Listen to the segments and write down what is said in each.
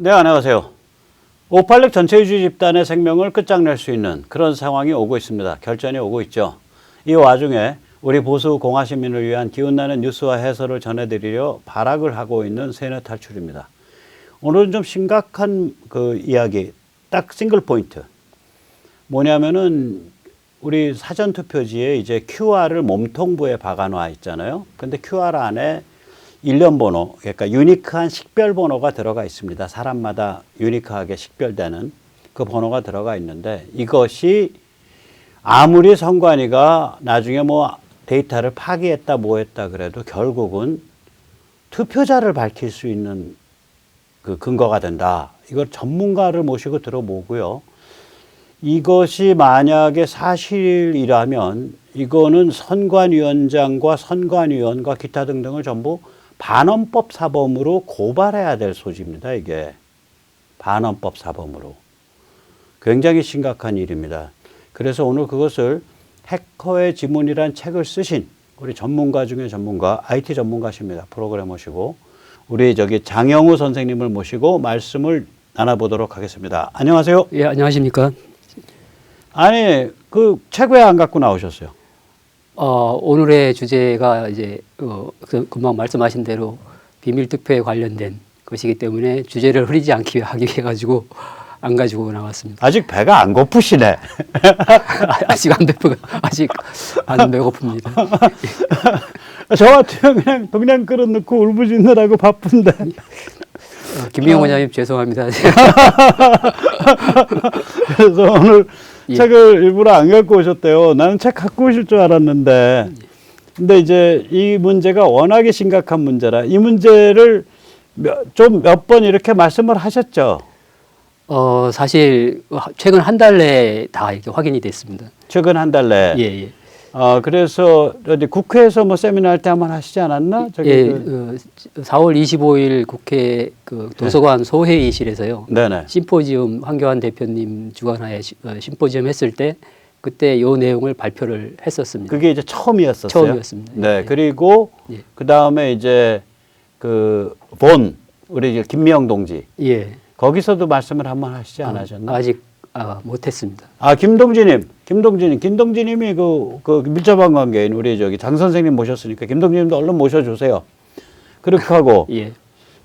네, 안녕하세요. 586 전체주의 집단의 생명을 끝장낼 수 있는 그런 상황이 오고 있습니다. 결전이 오고 있죠. 이 와중에 우리 보수 공화 시민을 위한 기운나는 뉴스와 해설을 전해드리려 발악을 하고 있는 세뇌 탈출입니다. 오늘은 좀 심각한 그 이야기, 딱 싱글 포인트. 뭐냐면은 우리 사전투표지에 이제 QR을 몸통부에 박아놔 있잖아요. 근데 QR 안에 일련 번호, 그러니까 유니크한 식별 번호가 들어가 있습니다. 사람마다 유니크하게 식별되는 그 번호가 들어가 있는데, 이것이 아무리 선관위가 나중에 뭐 데이터를 파기했다 뭐 했다 그래도 결국은 투표자를 밝힐 수 있는 그 근거가 된다. 이걸 전문가를 모시고 들어보고요. 이것이 만약에 사실이라면 이거는 선관위원장과 선관위원과 기타 등등을 전부 반헌법 사범으로 고발해야 될 소지입니다. 이게 반헌법 사범으로 굉장히 심각한 일입니다. 그래서 오늘 그것을 해커의 지문이란 책을 쓰신 우리 전문가 중에 전문가, IT 전문가십니다. 프로그래머시고 우리 장영우 선생님을 모시고 말씀을 나눠보도록 하겠습니다. 안녕하세요. 예, 안녕하십니까. 아니, 그 책 왜 안 갖고 나오셨어요? 오늘의 주제가 이제 금방 말씀하신 대로 비밀 투표에 관련된 것이기 때문에 주제를 흐리지 않기 하기 위해 가지고 안 가지고 나왔습니다. 아직 배가 안 고프시네. 아직 안 배고픕니다. 저 같으면 그냥 그릇 넣고 울부짖느라고 바쁜데. 김미영 원장님 죄송합니다. 그래서 오늘 예. 책을 일부러 안 갖고 오셨대요. 나는 책 갖고 오실 줄 알았는데. 근데 이제 이 문제가 워낙에 심각한 문제라 이 문제를 좀 몇 번 이렇게 말씀을 하셨죠. 사실 최근 한 달 내에 다 이렇게 확인이 됐습니다. 최근 한 달 내에. 예, 예. 그래서 어디 국회에서 뭐 세미나 할 때 한번 하시지 않았나? 예, 4월 25일 국회 그 도서관 소회의실에서요. 네네. 심포지움 황교안 대표님 주관하에 심포지움 했을 때 그때 요 내용을 발표를 했었습니다. 그게 이제 처음이었었어요. 처음이었습니다. 네. 예. 그리고 예. 그 다음에 이제 우리 이제 김미영 동지. 예. 거기서도 말씀을 한번 하시지 않으셨나? 아직 못했습니다. 김동진님이 그 밀접한 관계인 우리 장 선생님 모셨으니까 김동진님도 얼른 모셔주세요. 그렇게 하고 예.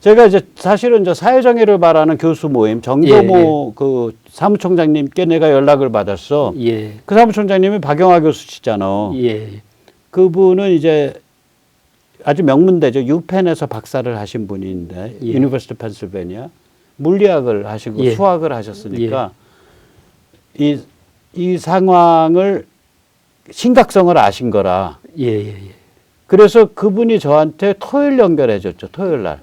제가 이제 사실은 사회정의를 바라는 교수 모임 정도모 그 사무총장님께 내가 연락을 받았어. 예. 그 사무총장님이 박영하 교수시잖아. 예. 그분은 이제 아주 명문대죠. 유펜에서 박사를 하신 분인데 예. 유니버시티 펜실베니아 물리학을 하시고 예. 수학을 하셨으니까 이 상황을 심각성을 아신 거라. 예. 그래서 그분이 저한테 토요일 연결해 줬죠. 토요일 날.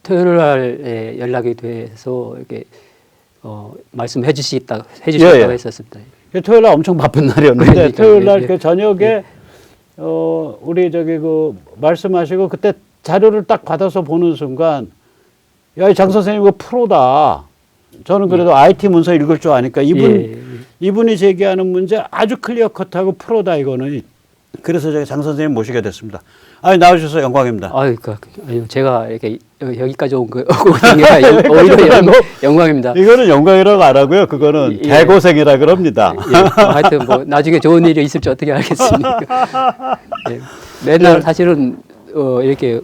토요일 날에 연락이 돼서 이렇게 말씀해 주시겠다고 예. 했었습니다. 토요일 날 엄청 바쁜 날이었는데 그러니까, 토요일 날 예. 그 저녁에 우리 그 말씀하시고 그때 자료를 딱 받아서 보는 순간 야, 장 선생님 이거 프로다. 저는 그래도 IT 문서 읽을 줄 아니까 이분이 제기하는 문제 아주 클리어 컷하고 프로다 이거는. 그래서 제가 장 선생님 모시게 됐습니다. 아니 나와주셔서 영광입니다. 아유, 제가 이렇게 여기까지 온 게 오히려 영광입니다. 이거는 영광이라고 안 하고요. 그거는 대고생이라 그럽니다. 하여튼 뭐 나중에 좋은 일이 있을지 어떻게 알겠습니까? 맨날 사실은 이렇게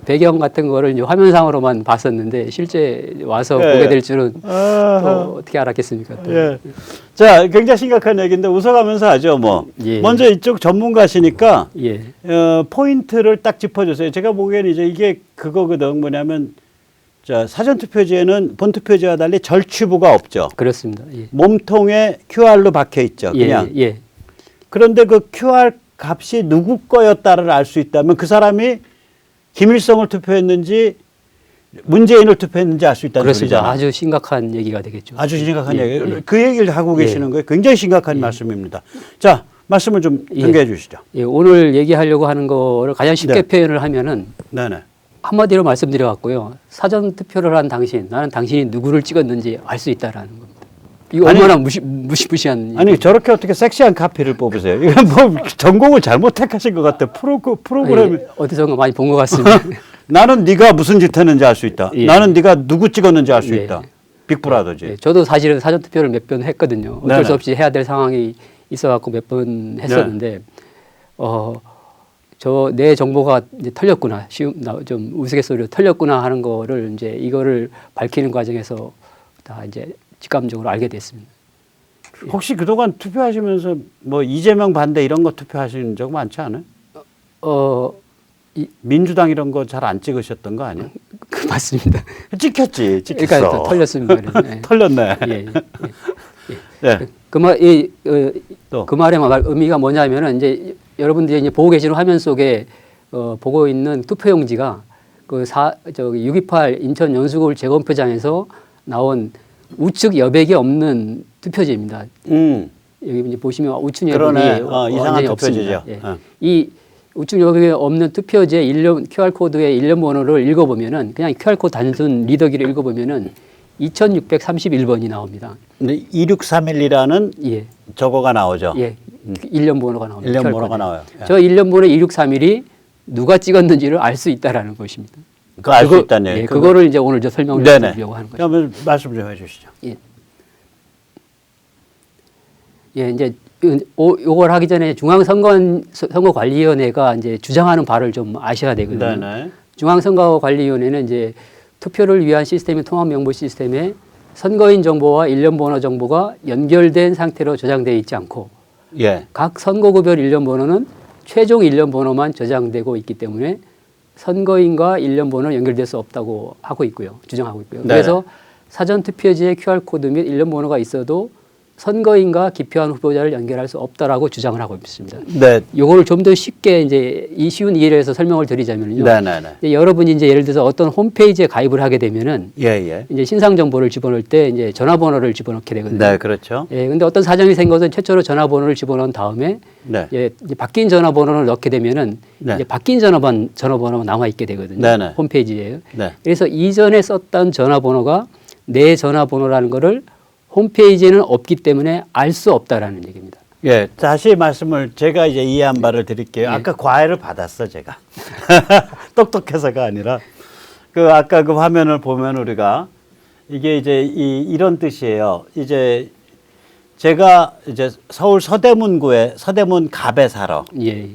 배경 같은 거를 이제 화면상으로만 봤었는데 실제 와서 보게 될 줄은 또 어떻게 알았겠습니까? 또. 예. 자, 굉장히 심각한 얘기인데 웃어가면서 하죠, 뭐. 예. 먼저 이쪽 전문가시니까 예. 포인트를 딱 짚어주세요. 제가 보기에는 이제 이게 그거거든. 뭐냐면 사전투표지에는 본투표지와 달리 절취부가 없죠. 그렇습니다. 예. 몸통에 QR로 박혀 있죠. 그냥. 예. 그런데 그 QR 값이 누구 거였다를 알 수 있다면 그 사람이 김일성을 투표했는지 문재인을 투표했는지 알 수 있다는 그렇습니다. 소리잖아요. 아주 심각한 얘기가 되겠죠. 아주 심각한 예. 얘기. 그 얘기를 하고 계시는 거예요. 굉장히 심각한 말씀입니다. 자, 말씀을 좀 전개해 주시죠. 예, 오늘 얘기하려고 하는 거를 가장 쉽게 표현을 하면은 네네. 한마디로 말씀드려갖고요. 사전 투표를 한 당신, 나는 당신이 누구를 찍었는지 알 수 있다라는 겁니다. 이거 얼마나 무시무시한. 아니 저렇게 어떻게 섹시한 카피를 뽑으세요? 이건 뭐 전공을 잘못 택하신 것 같아. 프로그램이. 어디선가 많이 본 것 같습니다. 나는 네가 무슨 짓 했는지 알 수 있다. 예. 나는 네가 누구 찍었는지 알 수 예. 있다. 빅브라더지. 예, 저도 사실은 사전 투표를 몇 번 했거든요. 어쩔 네네. 수 없이 해야 될 상황이 있어갖고 몇 번 했었는데, 저 내 정보가 이제 털렸구나, 좀 우스갯소리로 털렸구나 하는 거를 이제 이거를 밝히는 과정에서 다 이제 직감적으로 알게 됐습니다. 혹시 그동안 투표하시면서 뭐 이재명 반대 이런 거 투표하신 적 많지 않아요? 민주당 이런 거 잘 안 찍으셨던 거 아니야? 그 맞습니다. 찍혔지, 찍혔어. 그러니까 털렸습니다. 예. 털렸네. 예, 예, 네. 그 말의 의미가 뭐냐면은 이제 여러분들이 이제 보고 계시는 화면 속에 보고 있는 투표용지가 저기 6.28 인천 연수구울 재검표장에서 나온 우측 여백이 없는 투표지입니다. 여기 이제 보시면 우측 여백이 이상한 완전히 없습니다. 투표지죠. 예. 이 우측 여백이 없는 투표지의 QR코드의 일련 번호를 읽어보면은 그냥 QR코드 단순 리더기를 읽어보면은 2631번이 나옵니다. 근데 2631이라는 예. 저거가 나오죠. 예. 일련 번호가 나옵니다. 일련 QR 번호가 코드. 나와요. 예. 저 일련 번호 2631이 누가 찍었는지를 알 수 있다라는 것입니다. 그거 알 수 있다는 얘기. 예, 그거를 이제 오늘 저 설명을 네네. 드리려고 하는 거죠. 그러면 말씀 좀 해주시죠. 예. 예, 이제 요걸 하기 전에 중앙선거관리위원회가 이제 주장하는 바를 좀 아셔야 되거든요. 네네. 중앙선거관리위원회는 이제 투표를 위한 시스템의 통합명부 시스템에 선거인 정보와 일련 번호 정보가 연결된 상태로 저장되어 있지 않고 예. 각 선거구별 일련 번호는 최종 일련 번호만 저장되고 있기 때문에 선거인과 일련 번호는 연결될 수 없다고 하고 있고요. 주장하고 있고요. 네. 그래서 사전 투표지에 QR코드 및 일련 번호가 있어도 선거인과 기표한 후보자를 연결할 수 없다라고 주장을 하고 있습니다. 네. 요거를 좀 더 쉽게 이제 이 쉬운 이해에서 설명을 드리자면요. 네네네. 여러분이 이제 예를 들어서 어떤 홈페이지에 가입을 하게 되면은 예예. 이제 신상 정보를 집어넣을 때 이제 전화번호를 집어넣게 되거든요. 네, 그렇죠. 예, 근데 어떤 사정이 생겨서 최초로 전화번호를 집어넣은 다음에 네. 예, 이제 바뀐 전화번호를 넣게 되면은 네. 이제 바뀐 전화번호가 남아 있게 되거든요. 네네. 홈페이지에. 네. 그래서 이전에 썼던 전화번호가 내 전화번호라는 거를 홈페이지에는 없기 때문에 알 수 없다라는 얘기입니다. 예, 다시 말씀을 제가 이제 이해한 바를 드릴게요. 예. 아까 과외를 받았어, 제가. 똑똑해서가 아니라 그 아까 그 화면을 보면 우리가 이게 이제 이런 뜻이에요. 이제 제가 이제 서울 서대문구에 서대문 갑에 살아. 예, 예,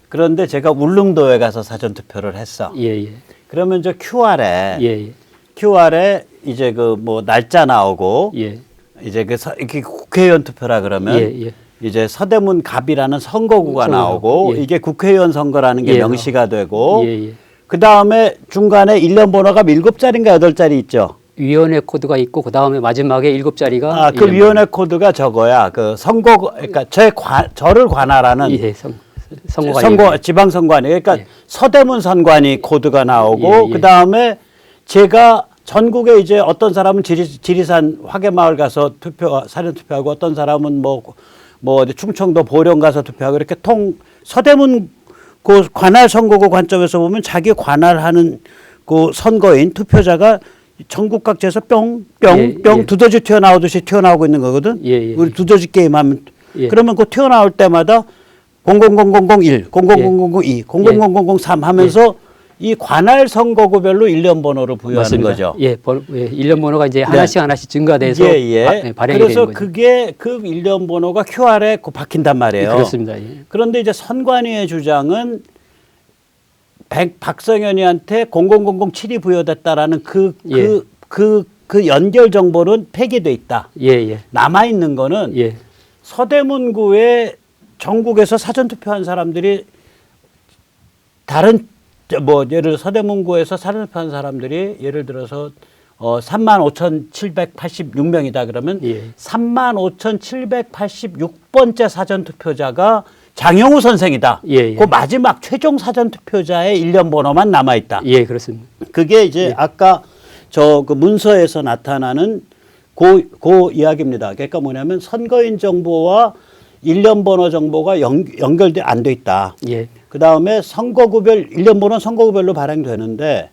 그런데 제가 울릉도에 가서 사전 투표를 했어. 예, 예, 그러면 저 QR에 예, QR에 이제 그 뭐 날짜 나오고 예, 이제 이렇게 국회의원 투표라 그러면 예, 예. 이제 서대문 갑이라는 선거구가 선거구. 나오고 예. 이게 국회의원 선거라는 게 예. 명시가 되고 예, 예. 그 다음에 중간에 일련 번호가 7자리인가 8자리 있죠. 위원회 코드가 있고 그 다음에 마지막에 7자리가 아, 그 위원회 코드가 저거야. 그 선거 그러니까 저를 관할하는 예, 선거가 지방선관위 그러니까 예. 서대문 선관위 코드가 나오고 예, 예. 그 다음에 제가 전국에 이제 어떤 사람은 지리산 화계마을 가서 사전 투표하고 어떤 사람은 뭐 어디 충청도 보령 가서 투표하고 이렇게 서대문 그 관할 선거구 관점에서 보면 자기 관할하는 그 선거인 투표자가 전국 각지에서 뿅뿅뿅 예. 두더지 튀어나오듯이 튀어나오고 있는 거거든. 예, 예. 우리 두더지 게임하면 예. 그러면 그 튀어나올 때마다 000001, 000002, 000003 하면서 이 관할 선거구별로 일련 번호를 부여하는 맞습니다. 거죠. 예, 일련 번호가 이제 하나씩 증가돼서 발행이 그래서 되는 거죠. 그게 그 일련 번호가 QR에 박힌단 말이에요. 예, 그렇습니다. 예. 그런데 이제 선관위의 주장은 박성현이한테 0007이 부여됐다라는 그 연결 정보는 폐기돼 있다. 예, 예. 남아 있는 거는 예. 서대문구에 전국에서 사전 투표한 사람들이 다른 예를 들어 서대문구에서 사전 투표한 사람들이 예를 들어서 35,786명이다 그러면 예. 35,786번째 사전 투표자가 장영우 선생이다. 예, 예. 그 마지막 최종 사전 투표자의 일련 번호만 남아 있다. 예, 그렇습니다. 그게 이제 아까 저 그 문서에서 나타나는 그 이야기입니다. 그러니까 뭐냐면 선거인 정보와 일련 번호 정보가 연결돼 안 돼 있다. 예. 그 다음에 선거구별 일련 번호는 선거구별로 발행되는데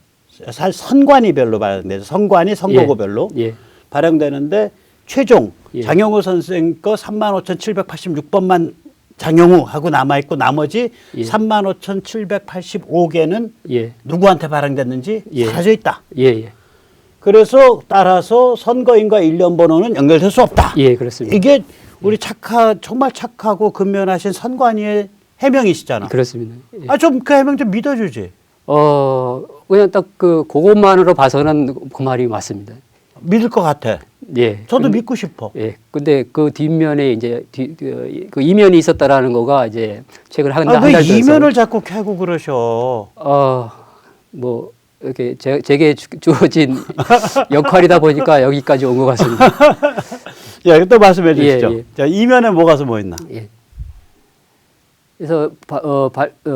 선관위별로 발행되죠. 선거구별로 예. 발행되는데 최종 예. 장영우 선생 거 35,786번만 장영우하고 남아있고 나머지 예. 35,785개는 예. 누구한테 발행됐는지 예. 사라져 있다. 예, 예. 그래서 따라서 선거인과 일련 번호는 연결될 수 없다. 예, 그렇습니다. 이게 우리 정말 착하고 근면하신 선관위의 해명이시잖아. 그렇습니다. 예. 좀 그 해명 좀 믿어주지. 그냥 딱 그것만으로 봐서는 그 말이 맞습니다. 믿을 것 같아. 예. 저도 믿고 싶어. 예. 근데 그 뒷면에 이제 그 이면이 있었다라는 거가 이제 최근 한 달 왜 전에 이면을 자꾸 캐고 그러셔? 뭐 이렇게 제게 주어진 역할이다 보니까 여기까지 온 것 같습니다. 야, 또 말씀해 주시죠. 예, 예. 자, 이면에 뭐가 숨어 있나? 예. 그래서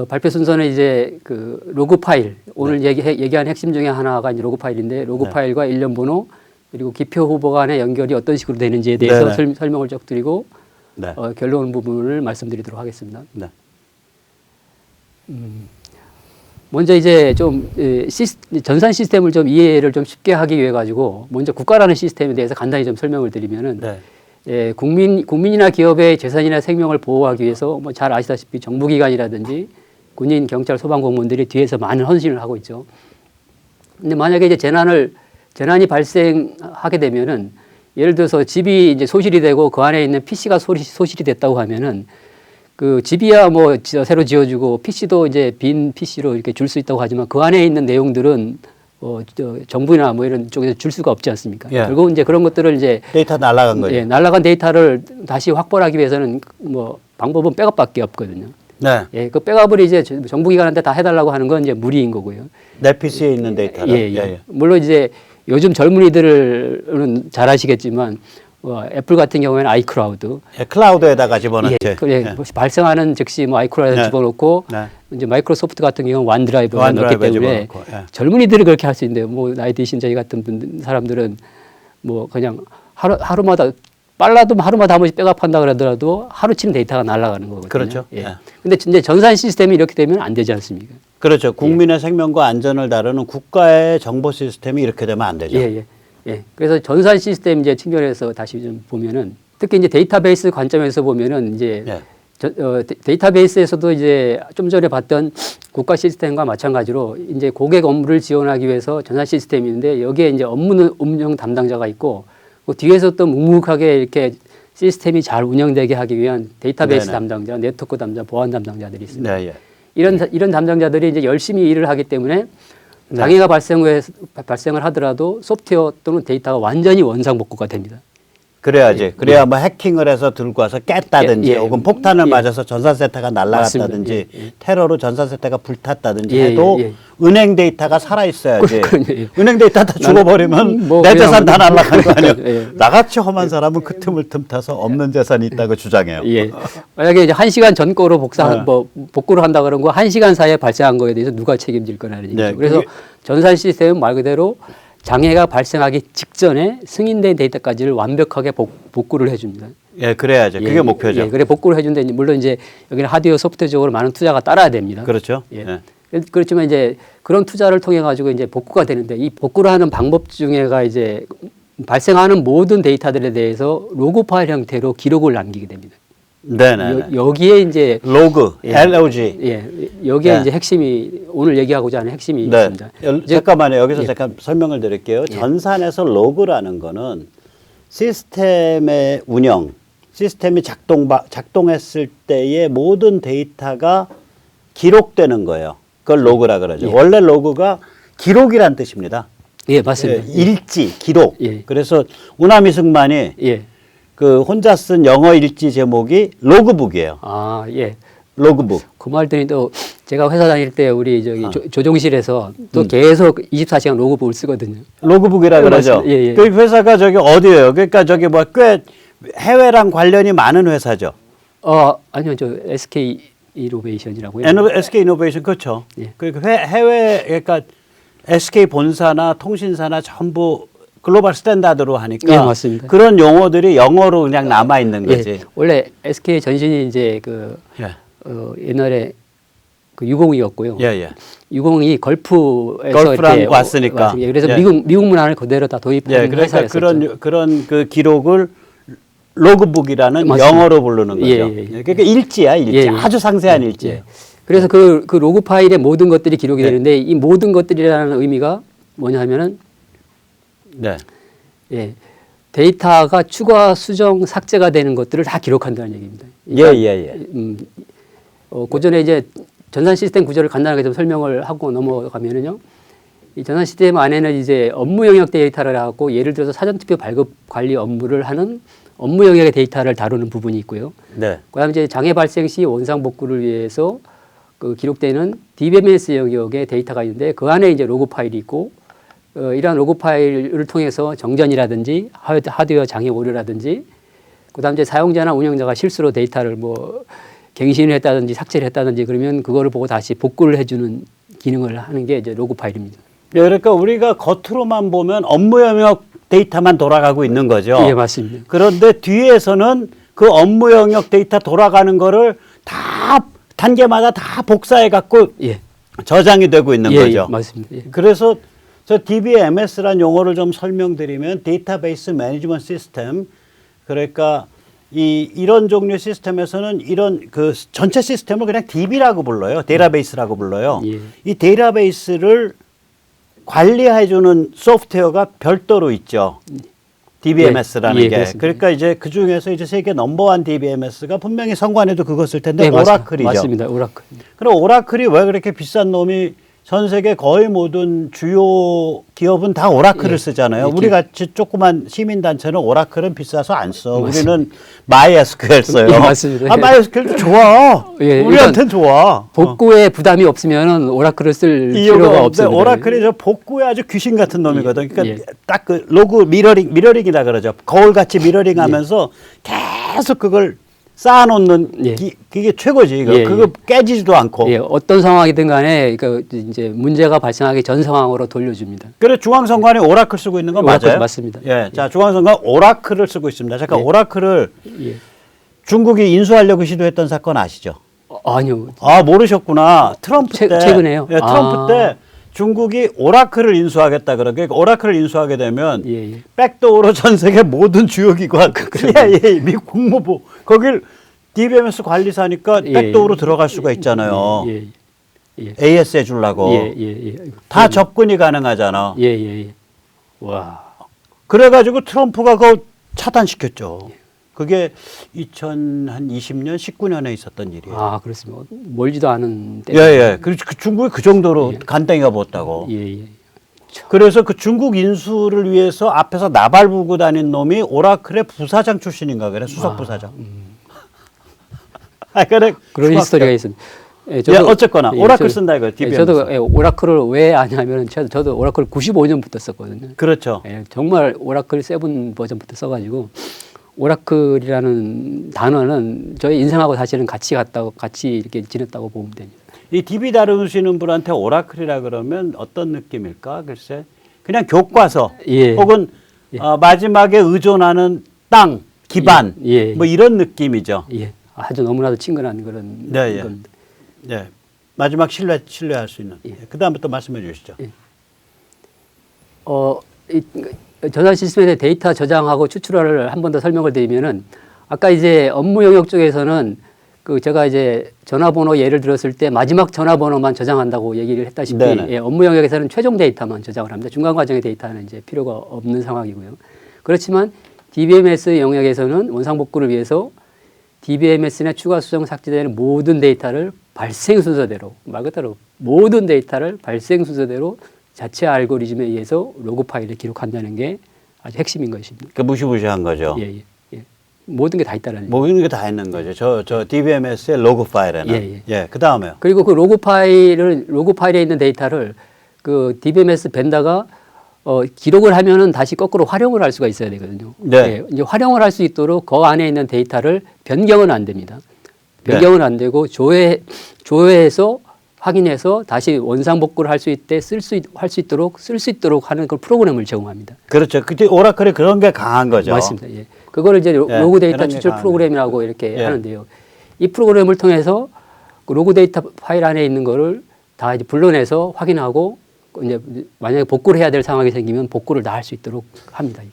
발표 순서는 이제 그 로그 파일 오늘 얘기한 핵심 중에 하나가 이제 로그 파일인데 로그 네. 파일과 일련 번호 그리고 기표 후보 간의 연결이 어떤 식으로 되는지에 대해서 설명을 쭉 드리고 네. 결론 부분을 말씀드리도록 하겠습니다. 네. 먼저 이제 좀 전산 시스템을 좀 이해를 좀 쉽게 하기 위해 가지고 먼저 국가라는 시스템에 대해서 간단히 좀 설명을 드리면은 네. 국민이나 기업의 재산이나 생명을 보호하기 위해서 뭐 잘 아시다시피 정부기관이라든지 군인, 경찰, 소방공무원들이 뒤에서 많은 헌신을 하고 있죠. 근데 만약에 이제 재난이 발생하게 되면은 예를 들어서 집이 이제 소실이 되고 그 안에 있는 PC가 소실이 됐다고 하면은 그 집이야 뭐 새로 지어주고 PC도 이제 빈 PC로 이렇게 줄 수 있다고 하지만 그 안에 있는 내용들은 정부나 뭐 이런 쪽에서 줄 수가 없지 않습니까? 예. 결국은 이제 그런 것들을 이제 데이터 날아간 거죠. 예, 날아간 데이터를 다시 확보하기 위해서는 뭐 방법은 백업밖에 없거든요. 네. 예, 그 백업을 이제 정부기관한테 다 해달라고 하는 건 이제 무리인 거고요. 내 PC에 있는 데이터를. 예, 예. 물론 이제 요즘 젊은이들은 잘 아시겠지만 애플 같은 경우에는 아이클라우드, 예, 클라우드에다가 집어넣지. 발생하는 즉시 뭐 아이클라우드에 집어넣고 이제 마이크로소프트 같은 경우는 원드라이브가 넣기 때문에 젊은이들이 그렇게 할 수 있는데 뭐 나이 드신 저희 같은 사람들은 뭐 그냥 하루마다 빨라도 하루마다 한 번씩 백업한다 그러더라도 하루치는 데이터가 날아가는 거거든요. 그렇죠. 예. 근데 이제 전산 시스템이 이렇게 되면 안 되지 않습니까? 그렇죠. 국민의 생명과 안전을 다루는 국가의 정보 시스템이 이렇게 되면 안 되죠. 예. 그래서 전산 시스템 이제 측면에서 다시 좀 보면은 특히 이제 데이터베이스 관점에서 보면은 이제 데이터베이스에서도 이제 좀 전에 봤던 국가 시스템과 마찬가지로 이제 고객 업무를 지원하기 위해서 전산 시스템이 있는데 여기에 이제 업무 운영 담당자가 있고 그 뒤에서 또 묵묵하게 이렇게 시스템이 잘 운영되게 하기 위한 데이터베이스 담당자, 네트워크 담당자, 보안 담당자들이 있습니다. 이런 담당자들이 이제 열심히 일을 하기 때문에 장애가 발생을 하더라도 소프트웨어 또는 데이터가 완전히 원상복구가 됩니다. 그래야지. 그래야 뭐 해킹을 해서 들고 와서 깼다든지 혹은 폭탄을 맞아서 전산센터가 날아갔다든지 테러로 전산센터가 불탔다든지 해도 은행 데이터가 살아있어야지. 은행 데이터 다 죽어버리면 내 재산 다 날아간 거 아니에요. 나같이 험한 사람은 그 틈을 틈타서 없는 재산이 있다고 주장해요. 만약에 이제 1시간 전 거로 복구를 한다 그런 거 1시간 사이에 발생한 거에 대해서 누가 책임질 거냐는 얘기죠. 그래서 전산 시스템은 말 그대로 장애가 발생하기 직전에 승인된 데이터까지를 완벽하게 복구를 해줍니다. 예, 그래야죠. 그게 목표죠. 예, 그래 복구를 해준데 물론 이제 여기는 하드웨어, 소프트웨어적으로 많은 투자가 따라야 됩니다. 그렇죠. 그렇지만 이제 그런 투자를 통해 가지고 이제 복구가 되는데 이 복구를 하는 방법 중에가 이제 발생하는 모든 데이터들에 대해서 로그 파일 형태로 기록을 남기게 됩니다. 네네. 여기에 이제 로그, LOG. 여기에 이제 핵심이 오늘 얘기하고자 하는 핵심이 있습니다. 잠깐만요. 여기서 잠깐 설명을 드릴게요. 전산에서 로그라는 거는 시스템의 운영, 시스템이 작동했을 때의 모든 데이터가 기록되는 거예요. 그걸 로그라 그러죠. 원래 로그가 기록이란 뜻입니다. 예, 맞습니다. 일지, 기록. 그래서 우나미 승만이 그 혼자 쓴 영어 일지 제목이 로그북이에요. 로그북. 그 말들이 또 제가 회사 다닐 때 우리 저기 조종실에서 또 계속 24시간 로그북을 쓰거든요. 로그북이라 그러죠. 그 회사가 저기 어디예요? 그러니까 저기 뭐 꽤 해외랑 관련이 많은 회사죠. 아니요, 저 SK 이노베이션이라고요. SK 이노베이션 그렇죠. 그러니까 해외 그러니까 SK 본사나 통신사나 전부 글로벌 스탠다드로 하니까 맞습니다. 그런 용어들이 영어로 그냥 남아 있는 거지. 원래 SK 전신이 이제 옛날에 그 유공이었고요. 유공이 걸프랑 왔으니까. 그래서 미국 문화를 그대로 다 도입한 회사였었죠. 그런 그 기록을 로그북이라는 맞습니다. 영어로 부르는 거죠. 예, 예, 예. 그러니까 일지야, 일지. 예, 예. 아주 상세한 일지. 예. 그래서 그 로그 파일에 모든 것들이 기록이 네. 되는데 이 모든 것들이라는 의미가 뭐냐 하면은 네. 예. 데이터가 추가 수정 삭제가 되는 것들을 다 기록한다는 얘기입니다. 예, 예, 예. 고전에 이제 전산 시스템 구조를 간단하게 좀 설명을 하고 넘어가면은요. 이 전산 시스템 안에는 이제 업무 영역 데이터를 갖고 예를 들어서 사전투표 발급 관리 업무를 하는 업무 영역의 데이터를 다루는 부분이 있고요. 네. 그다음에 이제 장애 발생 시 원상 복구를 위해서 그 기록되는 DBMS 영역의 데이터가 있는데 그 안에 이제 로그 파일이 있고 이러한 로그 파일을 통해서 정전이라든지 하드웨어 장애 오류라든지 그다음 이제 사용자나 운영자가 실수로 데이터를 뭐 갱신을 했다든지 삭제를 했다든지 그러면 그거를 보고 다시 복구를 해주는 기능을 하는 게 이제 로그 파일입니다. 네, 그러니까 우리가 겉으로만 보면 업무 영역 데이터만 돌아가고 있는 거죠. 예, 맞습니다. 그런데 뒤에서는 그 업무 영역 데이터 돌아가는 거를 다 단계마다 다 복사해 갖고 예, 저장이 되고 있는 예, 거죠. 예, 맞습니다. 예. 그래서 저 DBMS라는 용어를 좀 설명드리면 데이터베이스 매니지먼트 시스템, 그러니까 이런 종류의 시스템에서는 이런 그 전체 시스템을 그냥 DB라고 불러요. 데이터베이스라고 불러요. 예. 이 데이터베이스를 관리해주는 소프트웨어가 별도로 있죠. DBMS라는 예, 게. 그렇습니다. 그러니까 이제 그 중에서 이제 세계 넘버원 DBMS가 분명히 성관에도 그거 쓸 텐데 네, 오라클이죠. 맞습니다. 오라클. 그럼 오라클이 왜 그렇게 비싼 놈이 전 세계 거의 모든 주요 기업은 다 오라클을 예. 쓰잖아요. 예, 우리 같이 조그만 시민단체는 오라클은 비싸서 안 써. 맞습니다. 우리는 MySQL 써요. 예, 맞습니다. 아, MySQL도 좋아. 예, 우리한테는 좋아. 복구에 부담이 없으면은 오라클을 쓸 이유가 필요가 없는데 없습니다. 오라클이 저 복구에 아주 귀신 같은 놈이거든. 그러니까 예. 딱 그 로그 미러링이라 그러죠. 거울같이 미러링하면서 계속 그걸 쌓아놓는 예. 그게 최고지. 이거. 예, 그거 예. 깨지지도 않고. 예, 어떤 상황이든 간에 그 이제 문제가 발생하기 전 상황으로 돌려줍니다. 그래 중앙선관위 오라클 쓰고 있는 건 오라클 맞아요? 맞습니다. 예, 자 중앙선관 오라클을 쓰고 있습니다. 잠깐 예. 오라클을 예. 중국이 인수하려고 시도했던 사건 아시죠? 아니요. 아 모르셨구나. 트럼프 때 최근에요? 예, 트럼프 아. 때 중국이 오라클을 인수하겠다 그러게 오라클을 인수하게 되면 예, 예. 백도어로 전 세계 모든 주요 기관 CIA, 미국 국무부 거길 DBMS 관리사니까 예, 백도어로 예. 들어갈 수가 있잖아요. 예, 예. AS 해주려고 예, 예, 예. 다 접근이 가능하잖아. 예, 예, 예. 와. 그래가지고 트럼프가 그거 차단시켰죠. 그게 2020년, 19년에 있었던 일이에요. 아, 그렇습니다. 멀지도 않은 때. 예, 예. 그 중국이 그 정도로 예. 간땡이가 붙었다고. 예, 예. 그래서 그 중국 인수를 위해서 앞에서 나발 부고 다닌 놈이 오라클의 부사장 출신인가 그래, 수석 부사장. 아, 그래. 그런 중학교. 히스토리가 있습니다. 예, 예, 어쨌거나 오라클 저- 쓴다 이거. 예, DBMS. 저도 예, 오라클을 왜 아냐면 저도 오라클 95년부터 썼거든요. 그렇죠. 예, 정말 오라클 7 버전부터 써가지고 오라클이라는 단어는 저희 인생하고 사실은 같이 이렇게 지냈다고 보면 됩니다. 이 DB 다루시는 분한테 오라클이라 그러면 어떤 느낌일까? 글쎄. 그냥 교과서 예. 혹은 예. 마지막에 의존하는 땅, 기반 예, 예. 뭐 이런 느낌이죠. 예, 아주 너무나도 친근한 그런 네, 예. 겁니다. 네. 마지막 신뢰할 수 있는. 예. 그다음부터 말씀해 주시죠. 예. 이 전산 시스템의 데이터 저장하고 추출을 한 번 더 설명을 드리면은 아까 이제 업무 영역 쪽에서는 그 제가 이제 전화번호 예를 들었을 때 마지막 전화번호만 저장한다고 얘기를 했다시피 네네. 예, 업무 영역에서는 최종 데이터만 저장을 합니다. 중간 과정의 데이터는 이제 필요가 없는 상황이고요. 그렇지만 DBMS 영역에서는 원상 복구를 위해서 DBMS나 추가 수정 삭제되는 모든 데이터를 발생 순서대로 말 그대로 모든 데이터를 발생 순서대로 자체 알고리즘에 의해서 로그 파일에 기록한다는 게 아주 핵심인 것입니다. 그 무시무시한 거죠. 예, 예, 예. 모든 게 다 있다는 모든 게 다 있는 거죠. 저 DBMS의 로그 파일에는. 예, 예. 그다음에요. 그리고 그 로그 파일에 있는 데이터를 그 DBMS 벤더가 기록을 하면은 다시 거꾸로 활용을 할 수가 있어야 되거든요. 네. 예, 이제 활용을 할 수 있도록 그 안에 있는 데이터를 변경은 안 됩니다. 변경은 안 되고 조회해서 확인해서 다시 원상 복구를 할 수 있게 쓸 수 있도록 하는 그 프로그램을 제공합니다. 그렇죠. 그때 오라클이 그런 게 강한 거죠. 맞습니다. 예. 그거를 이제 예, 로그 데이터 그런 게 추출 강하네. 프로그램이라고 이렇게 예. 하는데요. 이 프로그램을 통해서 그 로그 데이터 파일 안에 있는 거를 다 이제 불러내서 확인하고 이제 만약에 복구를 해야 될 상황이 생기면 복구를 다 할 수 있도록 합니다.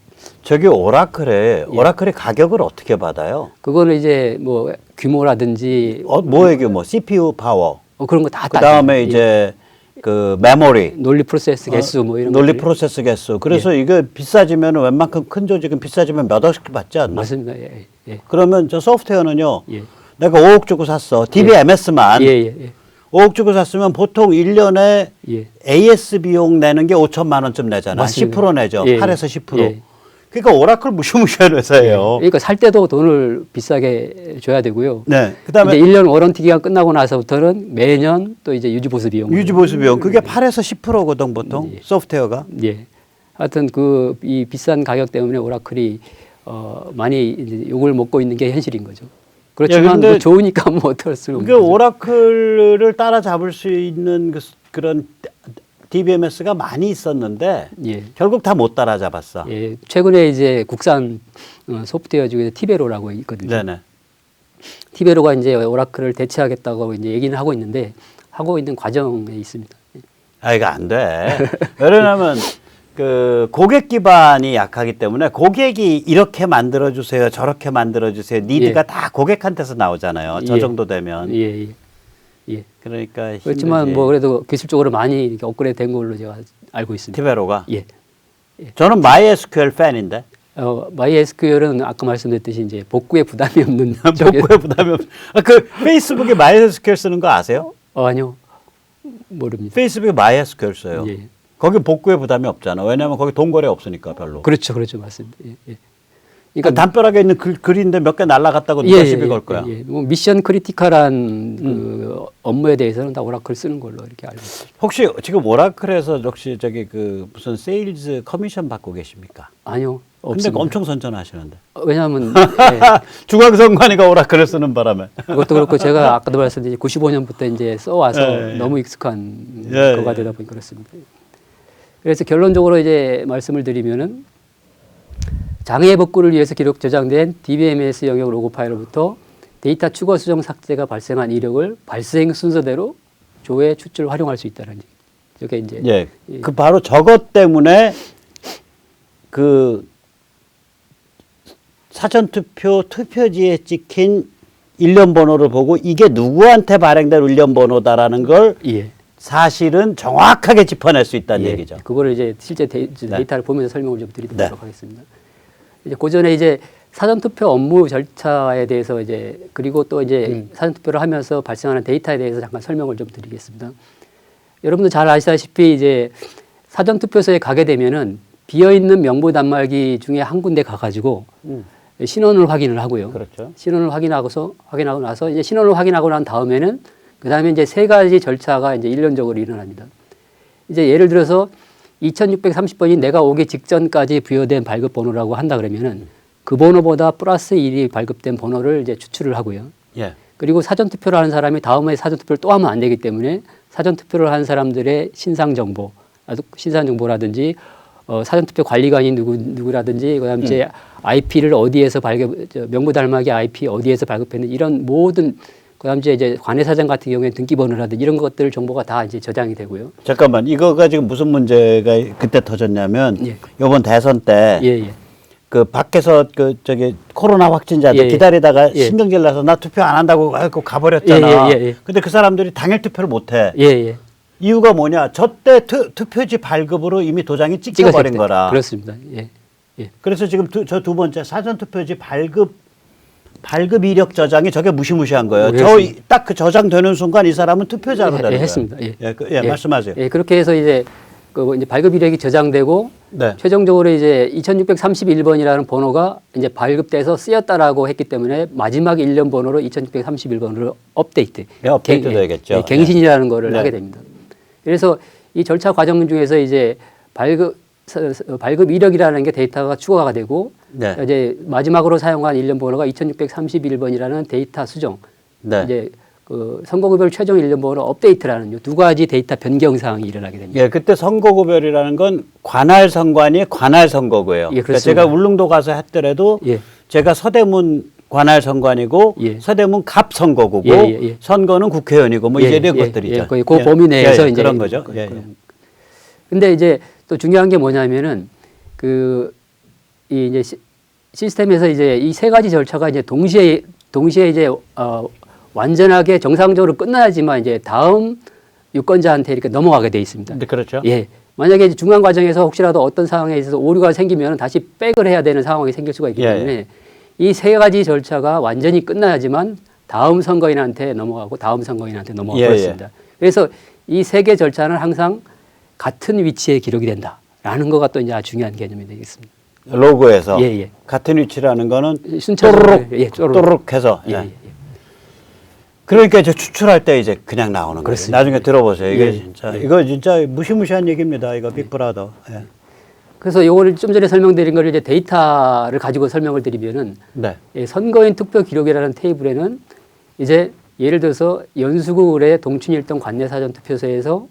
저기 오라클의 가격을 어떻게 받아요? 그거는 이제 뭐 규모라든지 뭐의 규모? CPU 파워. 그런 거 다 그 다음에 이제 그 메모리. 논리 프로세스 개수 뭐 이런 논리 것들이. 프로세스 개수. 그래서 이거 비싸지면 웬만큼 큰 조직은 비싸지면 몇 억씩 받지 않나? 맞습니다. 예, 예. 그러면 저 소프트웨어는요. 예. 내가 5억 주고 샀어. DBMS만. 예, 예, 예. 5억 주고 샀으면 보통 1년에 예. AS 비용 내는 게 5천만 원쯤 내잖아. 맞습니다. 10% 내죠. 예, 8에서 10%. 예. 그러니까 오라클 무시무시한 회사예요. 그러니까 살 때도 돈을 비싸게 줘야 되고요. 네. 그다음에 이제 1년 워런티 기간 끝나고 나서부터는 매년 또 이제 유지 보수 비용. 유지 보수 비용 그게 8에서 10%거든 보통 예. 소프트웨어가. 예. 하여튼 그 이 비싼 가격 때문에 오라클이 많이 이제 욕을 먹고 있는 게 현실인 거죠. 그렇지만 근데 뭐 좋으니까 뭐 어떨 수 없는 그 거죠. 오라클을 따라잡을 수 있는 그런 DBMS가 많이 있었는데 예. 결국 다 못 따라잡았어. 예. 최근에 이제 국산 소프트웨어 중에 티베로라고 있거든요. 네네. 티베로가 이제 오라클을 대체하겠다고 이제 얘기는 하고 있는데 하고 있는 과정에 있습니다. 이거 안 돼. 왜냐하면 그 고객 기반이 약하기 때문에 고객이 이렇게 만들어 주세요, 저렇게 만들어 주세요. 니드가 예. 다 고객한테서 나오잖아요. 저 예. 정도 되면. 예, 예. 예. 그러니까 그렇지만 힘들지. 뭐 그래도 기술적으로 많이 이렇게 업그레이드 된 걸로 제가 알고 있습니다. 티베로가. 예. 저는 MySQL 팬인데. MySQL은 아까 말씀드렸듯이 이제 복구에 부담이 없는 쪽에- 복구에 부담이 없. 그 페이스북에 MySQL 쓰는 거 아세요? 아니요. 모릅니다. 페이스북에 MySQL 써요. 예. 거기 복구에 부담이 없잖아. 왜냐하면 거기 동거래 없으니까 별로. 그렇죠. 그렇죠. 맞습니다. 예. 예. 그러니까 담벼락에 있는 글인데 몇 개 날라갔다고 누가 시비 걸 거야. 예. 뭐 미션 크리티컬한 그 업무에 대해서는 다 오라클 쓰는 걸로 이렇게 알고 있습니다. 혹시 지금 오라클에서 혹시 저기 그 무슨 세일즈 커미션 받고 계십니까? 아니요. 근데 없습니다. 엄청 선전하시는데. 왜냐하면 예. 중앙선관위가 오라클을 쓰는 바람에. 그것도 그렇고 제가 아까도 말씀드린 95년부터 이제 써와서 예, 예. 너무 익숙한 예, 거가 예. 되다 보니 그렇습니다. 그래서 결론적으로 이제 말씀을 드리면은 장애 복구를 위해서 기록 저장된 DBMS 영역 로고 파일로부터 데이터 추가 수정 삭제가 발생한 이력을 발생 순서대로 조회 추출 활용할 수 있다는 얘기. 저게 이제 예. 예. 그 바로 저것 때문에 그 사전투표 투표지에 찍힌 일련 번호를 보고 이게 누구한테 발행된 일련 번호다라는 걸 예. 사실은 정확하게 짚어낼 수 있다는 예. 얘기죠. 그거를 이제 실제 데이터를 보면서 설명을 좀 드리도록 네. 하겠습니다. 이제 고전에 이제 사전투표 업무 절차에 대해서 이제 그리고 또 이제 사전투표를 하면서 발생하는 데이터에 대해서 잠깐 설명을 좀 드리겠습니다. 여러분도 잘 아시다시피 이제 사전투표소에 가게 되면은 비어 있는 명부 단말기 중에 한 군데 가가지고 신원을 확인을 하고요. 그렇죠. 신원을 확인하고 나서 이제 신원을 확인하고 난 다음에는 그 다음에 이제 세 가지 절차가 이제 일련적으로 일어납니다. 이제 예를 들어서 2630번이 내가 오기 직전까지 부여된 발급 번호라고 한다 그러면은 그 번호보다 플러스 1이 발급된 번호를 이제 추출을 하고요. 예. 그리고 사전투표를 하는 사람이 다음에 사전투표를 또 하면 안 되기 때문에 사전투표를 한 사람들의 신상정보, 신상정보라든지 사전투표 관리관이 누구라든지 그다음에 이제 IP를 어디에서 명부 달막이 IP 어디에서 발급했는지 이런 모든 그다음 이제 관내사장 같은 경우에 등기번호라든지 이런 것들 정보가 다 이제 저장이 되고요. 잠깐만 이거가 지금 무슨 문제가 그때 터졌냐면 예. 이번 대선 때 예, 예. 그 밖에서 그 저기 코로나 확진자들 예, 예. 기다리다가 예. 신경질 나서 나 투표 안 한다고 하고 가버렸잖아. 예, 예, 예. 근데 그 사람들이 당일 투표를 못해. 예, 예. 이유가 뭐냐? 저때 투표지 발급으로 이미 도장이 찍혀버린 찍었을 때. 거라. 그렇습니다. 예. 예. 그래서 지금 저 두 번째 사전 투표지 발급 이력 저장이 저게 무시무시한 거예요. 그렇습니다. 딱 그 저장되는 순간 이 사람은 투표자로 되는 거예요. 했습니다. 예. 예, 말씀하세요. 예, 그렇게 해서 이제 그 이제 발급 이력이 저장되고 네. 최종적으로 이제 2631번이라는 번호가 이제 발급돼서 쓰였다라고 했기 때문에 마지막 일련 번호로 2631번으로 업데이트. 예, 업데이트 되겠죠. 갱신이라는 거를 네. 하게 됩니다. 그래서 이 절차 과정 중에서 이제 발급 이력이라는 게 데이터가 추가가 되고 네. 이제 마지막으로 사용한 일련 번호가 2631번이라는 데이터 수정. 네. 이제 그 선거구별 최종 일련 번호 업데이트라는 두 가지 데이터 변경 사항이 일어나게 됩니다. 예, 그때 선거구별이라는 건 관할 선관위 관할 선거구예요. 예, 그러니까 그렇습니다. 제가 울릉도 가서 했더라도 예. 제가 서대문 관할 선관이고 예. 서대문 갑 선거구고 예, 예, 예. 선거는 국회의원이고 뭐 이제 이런 것들이죠. 예, 그 범위 내에서 이제 그런 거죠. 예, 예. 근데 이제 또 중요한 게 뭐냐면은 그 이 이제 시스템에서 이제 이 세 가지 절차가 이제 동시에 이제 완전하게 정상적으로 끝나야지만 이제 다음 유권자한테 이렇게 넘어가게 돼 있습니다. 네, 그렇죠. 예. 만약에 이제 중간 과정에서 혹시라도 어떤 상황에 있어서 오류가 생기면 다시 백을 해야 되는 상황이 생길 수가 있기 때문에 이 세 가지 절차가 완전히 끝나야지만 다음 선거인한테 넘어가고 다음 선거인한테 넘어가고 그렇습니다. 그래서 이 세 개 절차는 항상 같은 위치에 기록이 된다라는 거가 또 이제 아주 중요한 개념이 되겠습니다. 로고에서 예, 예. 같은 위치라는 거는 순차적으로 또르륵 해서 예, 예. 그러니까 이제 추출할 때 이제 그냥 나오는 거예요. 그렇습니다. 나중에 들어보세요. 이게 예, 진짜 예. 이거 진짜 무시무시한 얘기입니다. 이거 빅브라더. 예. 그래서 요거를 좀 전에 설명드린 걸 이제 데이터를 가지고 설명을 드리면은 네. 선거인 투표 기록이라는 테이블에는 이제 예를 들어서 연수구의 동춘일동 관내 사전 투표소에서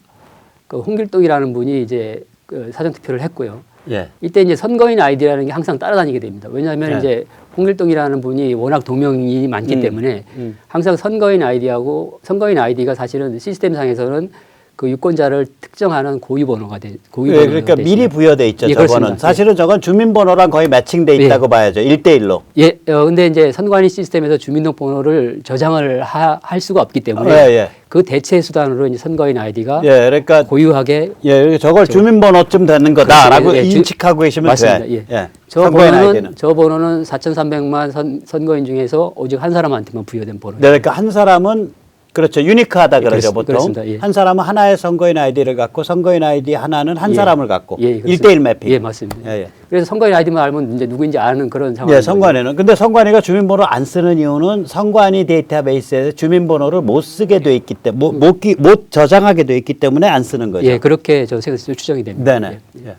그 홍길동이라는 분이 이제 그 사전 투표를 했고요. 예. 이때 이제 선거인 아이디라는 게 항상 따라다니게 됩니다. 왜냐하면 네. 이제 홍길동이라는 분이 워낙 동명이 많기 때문에 항상 선거인 아이디가 사실은 시스템상에서는 그 유권자를 특정하는 고유 번호가 예, 그러니까 미리 부여돼 있죠. 예, 저거는 그렇습니다. 사실은 저건 주민번호랑 거의 매칭돼 있다고 예. 봐야죠. 1대1로. 예, 근데 이제 선관위 시스템에서 주민등록번호를 저장을 할 수가 없기 때문에 예, 예. 그 대체 수단으로 이제 선거인 아이디가 예, 그러니까 고유하게 예, 저걸 주민번호쯤 되는 거다라고 그렇죠. 예, 예. 인식하고 계시면 맞습니다. 돼. 예. 저 번호는 4,300만 선거인 중에서 오직 한 사람한테만 부여된 번호. 네, 그러니까 한 사람은 그렇죠. 유니크하다 그러죠, 보통. 그렇습니다. 예. 한 사람은 하나의 선거인 아이디를 갖고 선거인 아이디 하나는 한 예. 사람을 갖고 예, 그렇습니다. 1대1 매핑. 예, 맞습니다. 예, 예. 그래서 선거인 아이디만 알면 이제 누구인지 아는 그런 상황. 예, 선관위는. 근데 선관위가 주민번호를 안 쓰는 이유는 선관위 데이터베이스에서 주민번호를 못 쓰게 돼 있기 때문에 못 저장하게 돼 있기 때문에 안 쓰는 거죠. 예, 그렇게 저 추정이 됩니다. 네네. 예. 예.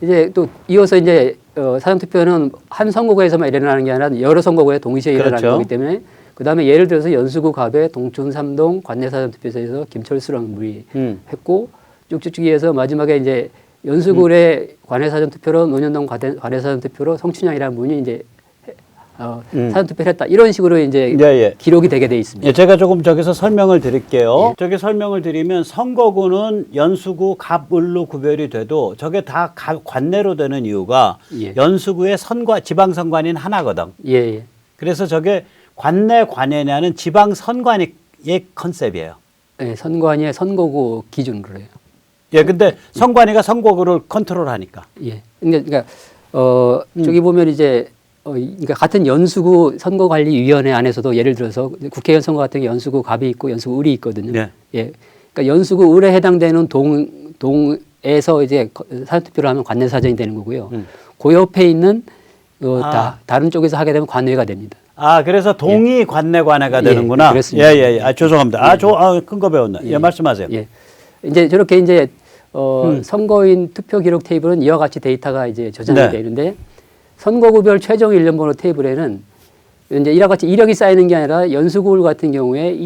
이제 또 이어서 이제 사전투표는 한 선거구에서만 일어나는 게 아니라 여러 선거구에 동시에 일어나는 그렇죠. 거기 때문에 그다음에 예를 들어서 연수구 갑의 동춘 3동 관내 사전투표소에서 김철수라는 분이 했고 쭉쭉쭉 이어서 마지막에 이제 연수구의 관내 사전투표로 논현동 관내 사전투표로 성춘향이라는 분이 이제 사전투표를 했다 이런 식으로 이제 예, 예. 기록이 되게 돼 있습니다. 예, 제가 조금 저기서 설명을 드릴게요. 저기 설명을 드리면 선거구는 연수구 갑을로 구별이 돼도 저게 다 관내로 되는 이유가 예. 연수구의 지방선관위는 하나거든. 예, 예. 그래서 저게 관내 관내냐는 지방선관위의 컨셉이에요. 예, 선관위의 선거구 기준으로 해요. 예, 근데 선관위가 선거구를 컨트롤하니까. 예. 그러니까 저기 보면 이제 그러니까 같은 연수구 선거관리위원회 안에서도 예를 들어서 국회의원 선거 같은 게 연수구 갑이 있고 연수구 을이 있거든요. 네. 예. 그러니까 연수구 을에 해당되는 동에서 이제 사전투표를 하면 관내 사전이 되는 거고요. 그 옆에 있는 다른 쪽에서 하게 되면 관외가 됩니다. 아, 그래서 동이 관내가 되는구나. 예, 그렇습니다. 예, 예. 아, 죄송합니다. 큰 거 배웠네. 예, 말씀하세요. 예. 이제 저렇게 이제 선거인 투표 기록 테이블은 이와 같이 데이터가 이제 저장이 네. 되는데 선거구별 최종 일련번호 테이블에는 이제 이와 같이 이력이 쌓이는 게 아니라 연수구을 같은 경우에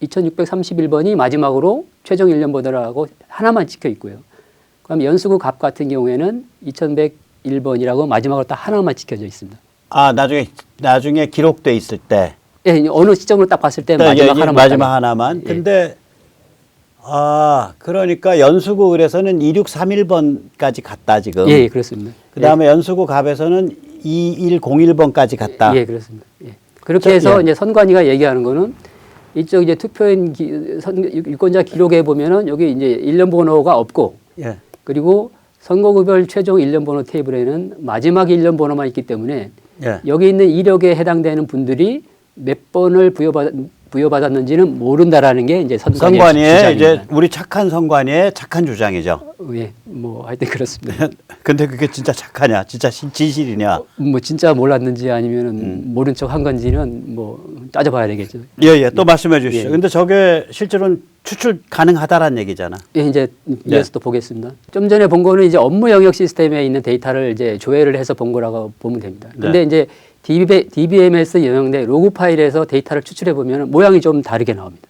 2631번이 마지막으로 최종 일련번호라고 하나만 찍혀 있고요. 그럼 연수구 갑 같은 경우에는 2101번이라고 마지막으로 딱 하나만 찍혀져 있습니다. 아, 나중에 기록돼 있을 때. 예, 어느 시점으로 딱 봤을 때 마지막 하나만. 예. 근데 그러니까 연수구 을에서는 2631번까지 갔다 지금. 예, 그렇습니다. 그다음에 연수구 갑에서는 2101번까지 갔다. 예, 그렇습니다. 예. 그렇게 해서 이제 선관위가 얘기하는 거는 이쪽 이제 투표인 유권자 기록에 보면은 여기 이제 일련 번호가 없고 예. 그리고 선거구별 최종 일련 번호 테이블에는 마지막 일련 번호만 있기 때문에 예. 여기 있는 이력에 해당되는 분들이 몇 번을 부여받았는지는 모른다라는 게 이제 선관위의 주장입니다. 이제 우리 착한 선관위의 착한 주장이죠. 예, 뭐 하여튼 그렇습니다. 근데 그게 진짜 착하냐, 진짜 진실이냐? 뭐 진짜 몰랐는지 아니면은 모른 척 한 건지는 뭐 따져봐야 되겠죠. 예, 또 말씀해 주시죠. 예. 근데 저게 실제로는 추출 가능하다라는 얘기잖아. 예, 이제 이어서 또 보겠습니다. 좀 전에 본 거는 이제 업무 영역 시스템에 있는 데이터를 이제 조회를 해서 본 거라고 보면 됩니다. 근데 이제 DBMS 영역내 로그 파일에서 데이터를 추출해 보면 모양이 좀 다르게 나옵니다.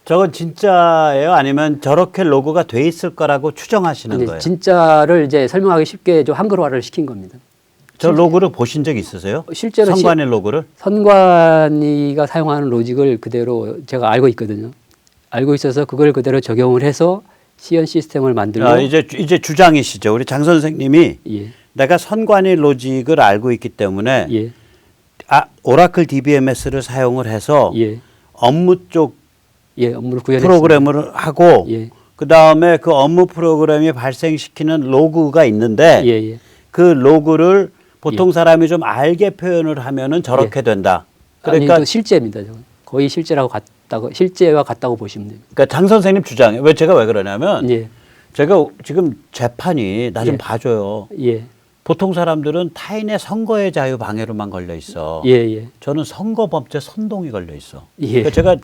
저건 진짜예요? 아니면 저렇게 로그가 돼 있을 거라고 추정하시는 거예요? 진짜를 이제 설명하기 쉽게 좀 한글화를 시킨 겁니다. 저 로그를 보신 적 있으세요? 실제로 선관위 로그를? 선관위가 사용하는 로직을 그대로 제가 알고 있거든요. 알고 있어서 그걸 그대로 적용을 해서 시연 시스템을 만들고 이제 주장이시죠. 우리 장 선생님이 예. 내가 선관위 로직을 알고 있기 때문에 예. 오라클 DBMS를 사용을 해서 예. 업무 쪽 예, 업무를 구현했습니다. 프로그램을 하고 예. 그다음에 그 업무 프로그램이 발생시키는 로그가 있는데 예, 예. 그 로그를 보통 사람이 좀 알게 표현을 하면은 저렇게 된다. 그러니까 그러니까 실제입니다. 저건. 거의 실제와 같다고 보시면 됩니다. 그러니까 장 선생님 주장에 왜 제가 왜 그러냐면 예. 제가 지금 재판이 나 좀 예. 봐줘요. 예. 보통 사람들은 타인의 선거의 자유 방해로만 걸려 있어. 예, 예. 저는 선거 범죄 선동이 걸려 있어. 예. 그러니까 제가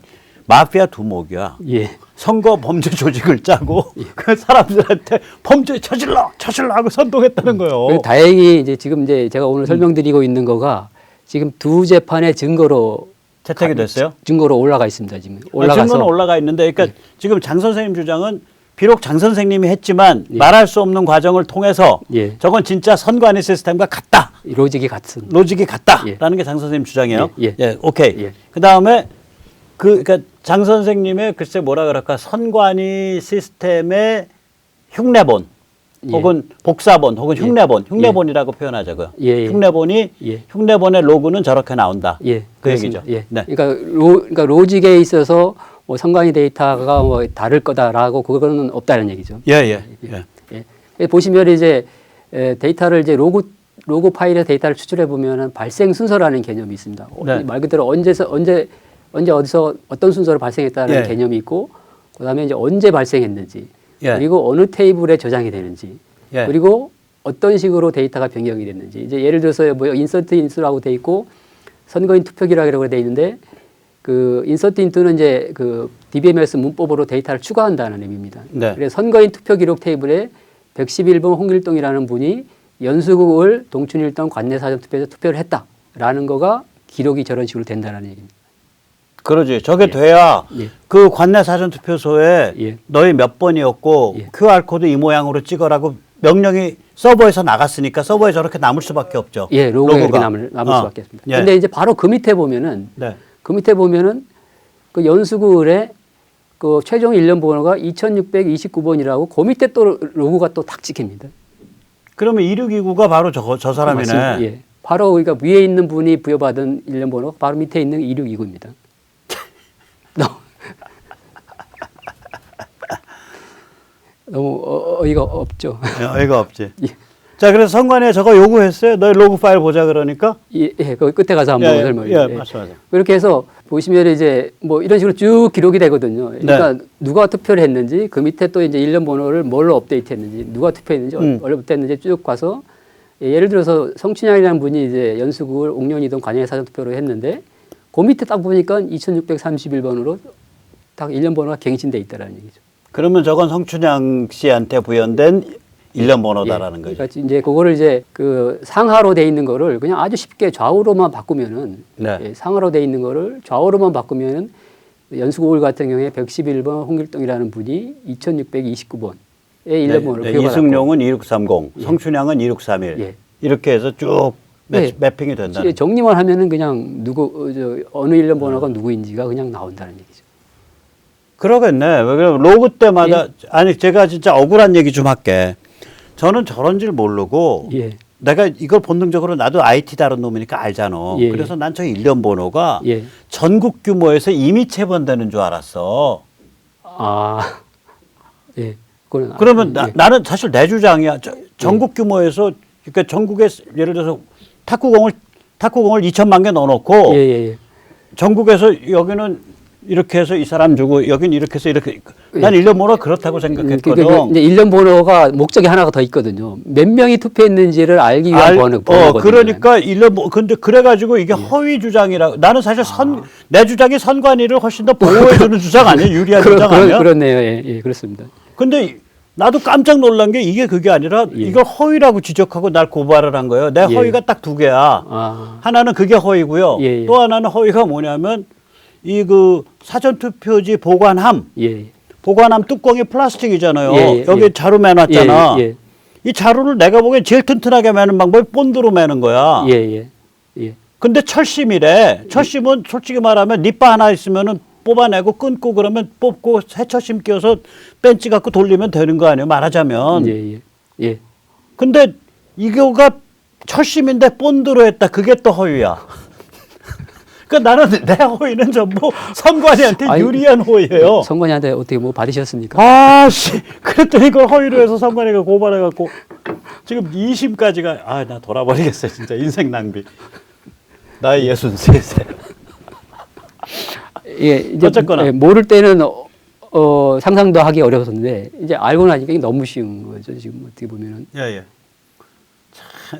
마피아 두목이야. 예. 선거 범죄 조직을 짜고 그 사람들한테 범죄 저질러 하고 선동했다는 거예요. 그리고 다행히 이제 지금 이제 제가 오늘 설명드리고 있는 거가 지금 두 재판의 증거로 채택이 됐어요? 증거로 올라가 있습니다. 지금 증거는 올라가서 올라가 있는데, 그러니까 지금 장 선생님 주장은 비록 장 선생님이 했지만 예. 말할 수 없는 과정을 통해서 예. 저건 진짜 선관위 시스템과 같다. 로직이 같은. 로직이 같다라는 예. 게 장 선생님 주장이에요. 예. 오케이. 예. 그다음에 그러니까 장 선생님의 글쎄 뭐라 그럴까 선관위 시스템의 흉내본 예. 혹은 복사본 혹은 흉내본이라고 표현하자고요. 예. 흉내본이 예. 흉내본의 로그는 저렇게 나온다. 예. 그 그렇습니다. 얘기죠. 예. 네. 그러니까 로직에 있어서 뭐 선관위 데이터가 뭐 다를 거다라고 그거는 없다는 얘기죠. 예. 예. 보시면 이제 데이터를 이제 로그 파일의 데이터를 추출해 보면은 발생 순서라는 개념이 있습니다. 네. 말 그대로 언제 어디서 어떤 순서로 발생했다는 예. 개념이 있고, 그다음에 이제 언제 발생했는지, 예. 그리고 어느 테이블에 저장이 되는지, 예. 그리고 어떤 식으로 데이터가 변경이 됐는지. 이제 예를 들어서 뭐 인서트 인수라고 돼 있고 선거인 투표기라고 돼 있는데 그 인서트 인투는 이제 그 DBMS 문법으로 데이터를 추가한다는 의미입니다. 네. 그래서 선거인 투표 기록 테이블에 111번 홍길동이라는 분이 연수구을 동춘일동 관내사전 투표에서 투표를 했다라는 거가 기록이 저런 식으로 된다는 얘기입니다. 그러지. 저게 돼야 예. 그 관내 사전 투표소에 예. 너희 몇 번이었고 예. QR 코드 이 모양으로 찍어라고 명령이 서버에서 나갔으니까 서버에 저렇게 남을 수밖에 없죠. 예, 로고가 이렇게 남을 수밖에 없습니다. 예. 근데 이제 바로 그 밑에 보면은 네. 그 연수구의 그 최종 일련 번호가 2629번이라고 그 밑에 또 로고가 또 탁 찍힙니다. 그러면 2629가 바로 저 사람이네. 맞습니다. 예. 바로 그러니까 위에 있는 분이 부여받은 일련 번호가 바로 밑에 있는 2629입니다. 너무 어이가 없죠. 어이가 없지. 예. 자, 그래서 선관위에 저거 요구했어요. 너희 로그 파일 보자 그러니까. 예, 그 끝에 가서 한번 설명해요. 예, 말씀하세요. 그렇게 해서 보시면 이제 뭐 이런 식으로 쭉 기록이 되거든요. 그러니까 누가 투표를 했는지 그 밑에 또 이제 일련 번호를 뭘로 업데이트했는지 누가 투표했는지 얼마부터 했는지 쭉 가서 예를 들어서 성춘향이라는 분이 이제 연수구를 옥년이동 관내 사전 투표로 했는데 그 밑에 딱 보니까 2631번으로 딱 일련 번호가 갱신돼 있다라는 얘기죠. 그러면 저건 성춘향 씨한테 부연된 일련 번호다라는 거죠. 그러니까 이제 그거를 이제 그 상하로 돼 있는 거를 그냥 아주 쉽게 좌우로만 바꾸면은 네. 예, 상하로 돼 있는 거를 좌우로만 바꾸면은 연수구울 같은 경우에 111번 홍길동이라는 분이 2629번의 일련 번호를 네, 부여받았고 이승용은 2630, 성춘향은 2631. 예. 이렇게 해서 쭉 네. 매핑이 된다. 정리만 하면은 그냥 어느 일련 번호가 누구인지가 그냥 나온다는 얘기죠. 그러겠네. 왜 그러면 로그 때마다 아니 제가 진짜 억울한 얘기 좀 할게. 저는 저런 줄 모르고 예. 내가 이걸 본능적으로 나도 IT 다룬 놈이니까 알잖아. 예. 그래서 난 저 일련 번호가 예. 전국 규모에서 이미 체번되는 줄 알았어. 아, 예. 그건 그러면 예. 나는 사실 내 주장이야. 전국 규모에서 그러니까 전국에 예를 들어서 탁구공을 2천만 개 넣어놓고 예. 전국에서 여기는 이렇게 해서 이 사람 주고 여긴 이렇게 해서 이렇게 난 일련 번호가 그렇다고 생각했거든. 그러니까 이제 일련 번호가 목적이 하나가 더 있거든요. 몇 명이 투표했는지를 알기 위한 번호거든요. 그러니까 근데 그래가지고 이게 허위 주장이라. 나는 사실 내 주장이 선관위를 훨씬 더 보호해주는 주장 아니에요? 유리한 주장 아니야? 그렇네요. 예, 그렇습니다. 근데 나도 깜짝 놀란 게 이게 그게 아니라 이걸 허위라고 지적하고 날 고발을 한 거예요. 내 허위가 딱 두 개야. 하나는 그게 허위고요. 또 하나는 허위가 뭐냐면 이 그 사전투표지 보관함 뚜껑이 플라스틱이잖아요. 여기 자루 매놨잖아. 이 자루를 내가 보기엔 제일 튼튼하게 매는 방법이 본드로 매는 거야. 근데 철심이래. 철심은 솔직히 말하면 닛바 하나 있으면은 뽑아내고 끊고 그러면 뽑고 새 철심 끼워서 벤치 갖고 돌리면 되는 거 아니에요? 말하자면. 근데 이거가 철심인데 본드로 했다. 그게 또 허위야. 그러니까 나는 내 허위는 전부 선관위한테 아니, 유리한 허위예요. 선관위한테 어떻게 뭐 받으셨습니까? 아씨, 그랬더니 이걸 허위로 해서 선관위가 고발해갖고 지금 2심까지가 나 돌아버리겠어요. 진짜 인생 낭비. 나이 63세. 예, 이제 어쨌거나. 모를 때는 상상도 하기 어려웠는데 이제 알고 나니까 이게 너무 쉬운 거죠. 지금 어떻게 보면은. 예.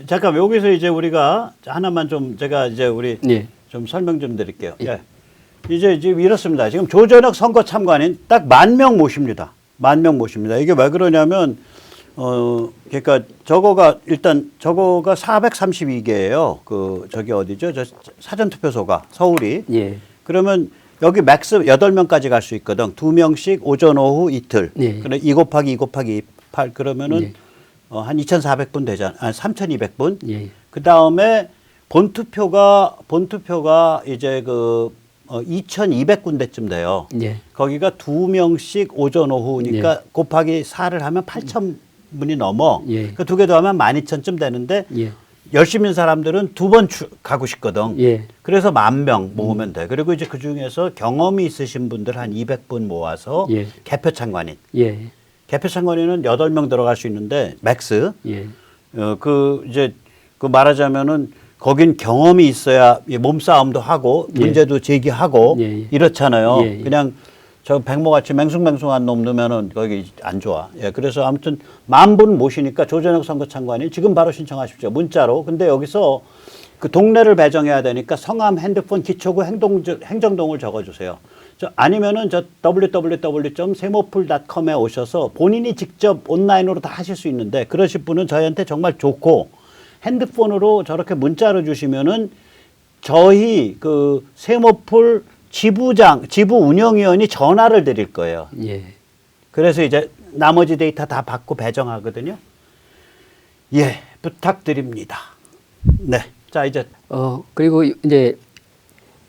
잠깐 여기서 이제 우리가 하나만 좀 제가 이제 우리 예. 좀 설명 좀 드릴게요. 예. 이제 지금 이렇습니다. 지금 조전혁 선거 참관인 딱 10,000명 모십니다. 10,000명 모십니다. 이게 왜 그러냐면 그러니까 저거가 432개예요. 그 저기 어디죠? 저 사전 투표소가 서울이. 예. 그러면 여기 맥스 8명까지 갈 수 있거든. 2명씩 오전 오후 이틀. 예. 그래 2 곱하기 2 곱하기 8 그러면은 예. 한 2,400분 되잖아. 3,200분. 예. 그다음에 본투표가 이제 2,200군데쯤 돼요. 예. 거기가 2명씩 오전 오후니까 곱하기 4를 하면 8,000분이 넘어. 예. 그 두 개 더하면 12,000쯤 되는데 예. 열심인 사람들은 2번 가고 싶거든. 예. 그래서 10,000명 모으면 돼. 그리고 이제 그 중에서 경험이 있으신 분들 한 200분 모아서 예. 개표 참관인. 예. 개표 참관인은 8명 들어갈 수 있는데 맥스. 예. 이제 말하자면은 거긴 경험이 있어야 몸싸움도 하고 예. 문제도 제기하고 예. 이렇잖아요. 예. 그냥 저 백모같이 맹숭맹숭한 놈 넣으면은 거기 안 좋아. 예, 그래서 아무튼 10,000분 모시니까 조전혁 선거 참관인 지금 바로 신청하십시오. 문자로. 근데 여기서 그 동네를 배정해야 되니까 성함, 핸드폰, 기초구, 행정동을 적어주세요. 아니면은 저 www.세모풀.com에 오셔서 본인이 직접 온라인으로 다 하실 수 있는데 그러실 분은 저희한테 정말 좋고 핸드폰으로 저렇게 문자로 주시면은 저희 그 세모풀 지부 운영위원이 전화를 드릴 거예요. 예. 그래서 이제 나머지 데이터 다 받고 배정하거든요. 예, 부탁드립니다. 네. 자, 이제 그리고 이제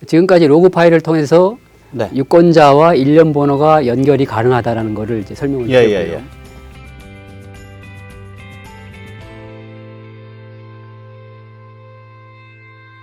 지금까지 로그 파일을 통해서 네. 유권자와 일련 번호가 연결이 가능하다라는 거를 이제 설명을 드렸고요. 예.